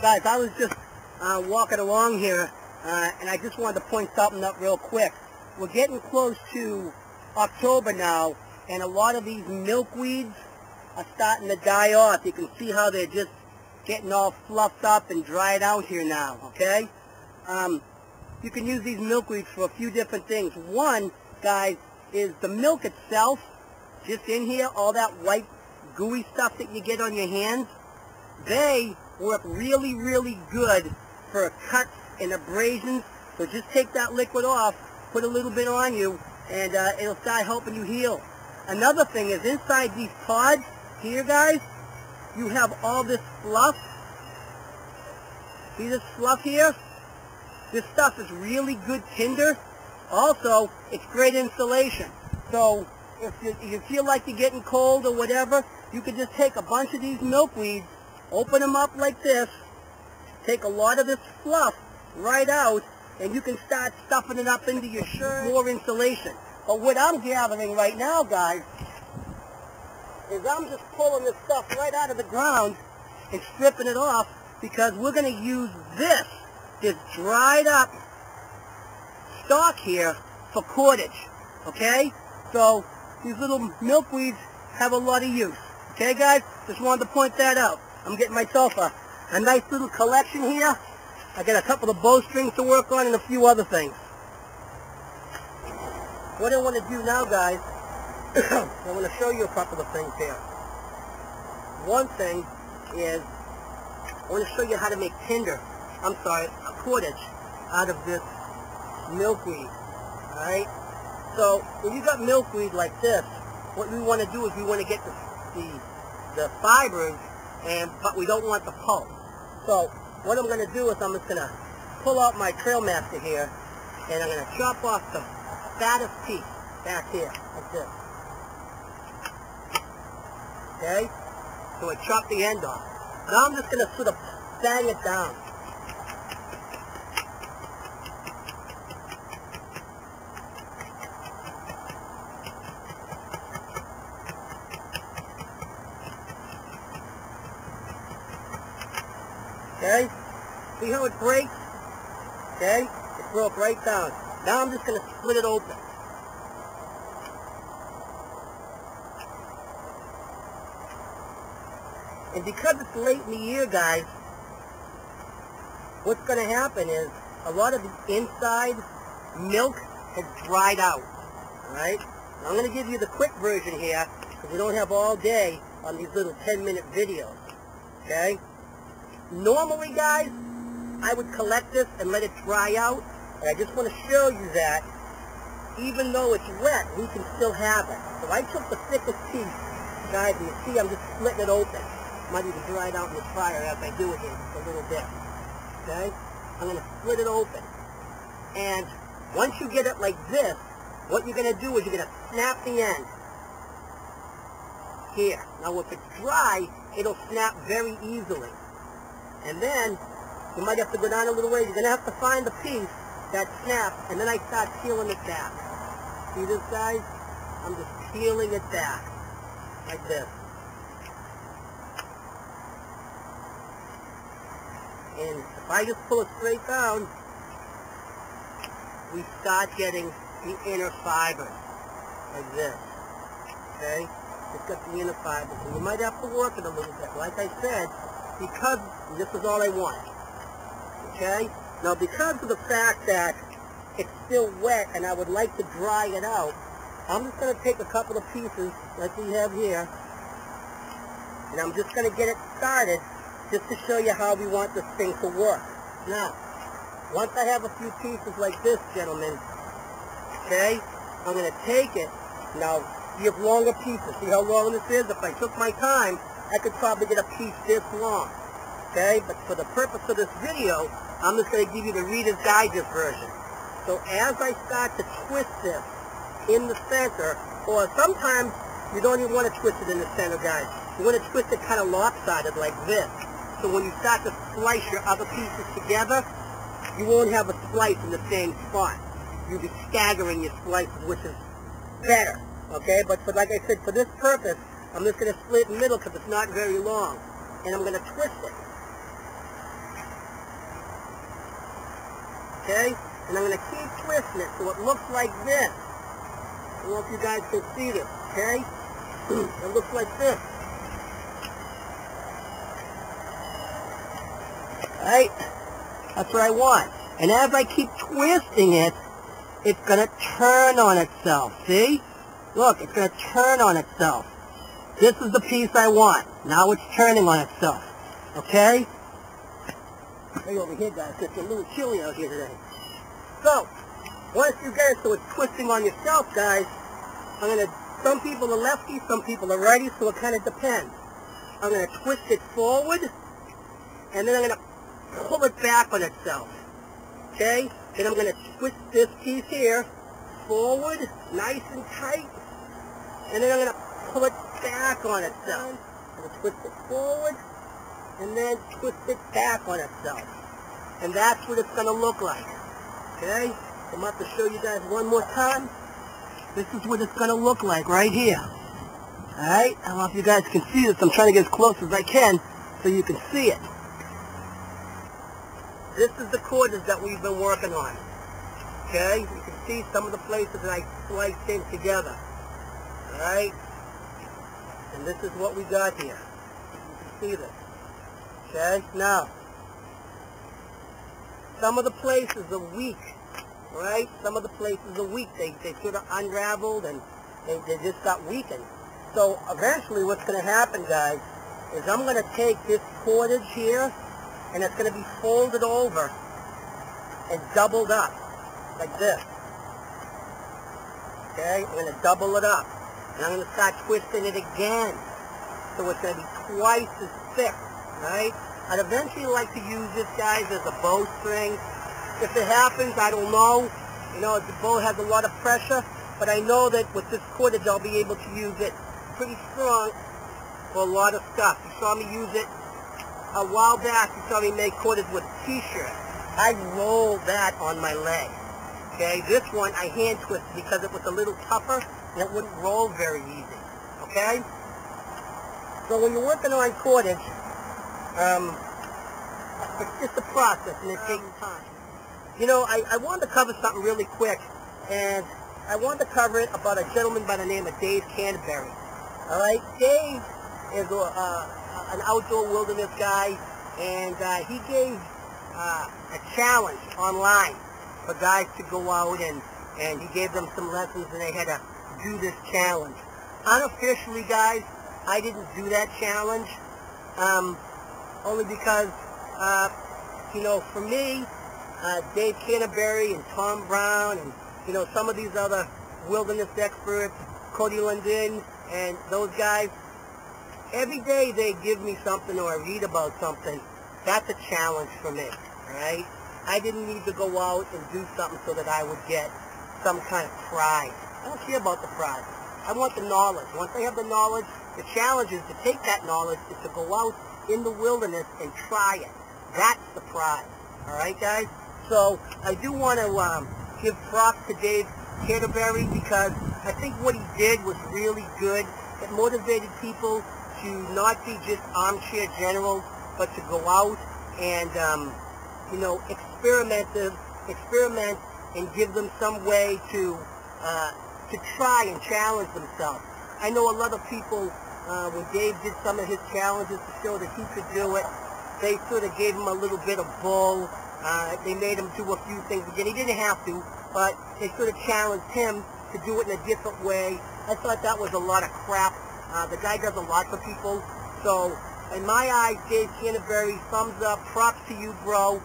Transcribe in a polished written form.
Guys, I was just walking along here, and I just wanted to point something out real quick. We're getting close to October now, and a lot of these milkweeds are starting to die off. You can see how they're just getting all fluffed up and dried out here now, okay? You can use these milkweeds for a few different things. One, guys, is the milk itself, just in here, all that white gooey stuff that you get on your hands. They work really, really good for cuts and abrasions. So just take that liquid off, put a little bit on you, and it'll start helping you heal. Another thing is inside these pods here, guys, you have all this fluff. See this fluff here? This stuff is really good tinder. Also, it's great insulation. So if you feel like you're getting cold or whatever, you can just take a bunch of these milkweeds, open them up like this, take a lot of this fluff right out, and you can start stuffing it up into your shirt. More insulation. But what I'm gathering right now, guys, is I'm just pulling this stuff right out of the ground and stripping it off, because we're going to use this dried up stalk here for cordage, okay? So these little milkweeds have a lot of use, okay, guys? Just wanted to point that out. I'm getting myself a nice little collection here. I got a couple of bowstrings to work on and a few other things. What I want to do now, guys, I want to show you a couple of things here. One thing is I want to show you how to make cordage out of this milkweed, alright? So when you got milkweed like this, what we want to do is we want to get the fibers, but we don't want the pulp. So what I'm going to do is I'm just going to pull out my Trail Master here, and I'm going to chop off the fattest piece back here, like this. Okay? So I chop the end off. Now I'm just going to sort of bang it down. Okay? See how it breaks? Okay? It broke right down. Now I'm just going to split it open. And because it's late in the year, guys, what's going to happen is a lot of the inside milk has dried out. Alright? I'm going to give you the quick version here, because we don't have all day on these little 10-minute videos. Okay? Normally, guys, I would collect this and let it dry out, and I just want to show you that even though it's wet, we can still have it. So I took the thickest piece, guys, and you see I'm just splitting it open. Might even dry it out in the fire as I do it here just a little bit. Okay? I'm going to split it open. And once you get it like this, what you're going to do is you're going to snap the end here. Now if it's dry, it'll snap very easily. And then, you might have to go down a little way. You're going to have to find the piece that snaps, and then I start peeling it back. See this, guys? I'm just peeling it back, like this. And if I just pull it straight down, we start getting the inner fibers, like this. Okay? It's got the inner fibers, and you might have to work it a little bit. Like I said, because this is all I want. Okay? Now because of the fact that it's still wet and I would like to dry it out, I'm just going to take a couple of pieces like we have here, and I'm just going to get it started just to show you how we want this thing to work. Now, once I have a few pieces like this, gentlemen, okay, I'm going to take it. Now, you have longer pieces. See how long this is? If I took my time, I could probably get a piece this long, okay? But for the purpose of this video, I'm just going to give you the Reader's Digest version. So as I start to twist this in the center, or sometimes you don't even want to twist it in the center, guys. You want to twist it kind of lopsided like this. So when you start to slice your other pieces together, you won't have a slice in the same spot. You'll be staggering your slices, which is better, okay? But for, like I said, for this purpose, I'm just going to split in the middle because it's not very long. And I'm going to twist it. okay? And I'm going to keep twisting it so it looks like this. I don't know if you guys can see this, okay? It looks like this. Right? That's what I want. And as I keep twisting it, it's going to turn on itself. See? Look, it's going to turn on itself. This is the piece I want. Now it's turning on itself. Okay? Hey, over here, guys. It's a little chilly out here today. So, once you get it so it's twisting on yourself, guys, some people are lefty, some people are righty, so it kind of depends. I'm going to twist it forward, and then I'm going to pull it back on itself. Okay? Then I'm going to twist this piece here forward, nice and tight, and then I'm going to pull it back on itself. I'm going to twist it forward, and then twist it back on itself. And that's what it's going to look like. Okay? I'm about to show you guys one more time. This is what it's going to look like right here. Alright? I don't know if you guys can see this. I'm trying to get as close as I can so you can see it. This is the cordage that we've been working on. Okay? You can see some of the places that I sliced in together. Alright? And this is what we got here. You can see this. Okay? Now, some of the places are weak. Right? Some of the places are weak. They sort of unraveled and they just got weakened. So eventually what's going to happen, guys, is I'm going to take this cordage here and it's going to be folded over and doubled up like this. Okay? I'm going to double it up. And I'm going to start twisting it again. So it's going to be twice as thick. Right? I'd eventually like to use this, guys, as a bowstring. If it happens, I don't know. You know, the bow has a lot of pressure, but I know that with this cordage, I'll be able to use it pretty strong for a lot of stuff. You saw me use it a while back. You saw me make cordage with a t-shirt. I rolled that on my leg. Okay, this one I hand twisted because it was a little tougher and it wouldn't roll very easy. Okay? So when you're working on cordage, it's just a process and it takes time. You know, I wanted to cover something really quick, and I wanted to cover it about a gentleman by the name of Dave Canterbury. All right? Dave is an outdoor wilderness guy, and he gave a challenge online for guys to go out, and he gave them some lessons, and they had to do this challenge. Unofficially, guys, I didn't do that challenge, only because, you know, for me, Dave Canterbury and Tom Brown and, you know, some of these other wilderness experts, Cody London and those guys, every day they give me something or I read about something. That's a challenge for me, all right? I didn't need to go out and do something so that I would get some kind of prize. I don't care about the prize. I want the knowledge. Once I have the knowledge, the challenge is to take that knowledge and to go out in the wilderness and try it. That's the prize, all right, guys? So I do want to give props to Dave Canterbury because I think what he did was really good. It motivated people to not be just armchair generals, but to go out and, you know, experiment and give them some way to try and challenge themselves. I know a lot of people, when Dave did some of his challenges to show that he could do it, they sort of gave him a little bit of bull. They made him do a few things again. He didn't have to, but they sort of challenged him to do it in a different way. I thought that was a lot of crap. The guy does a lot for people. So, in my eyes, Dave Canterbury, thumbs up, props to you, bro.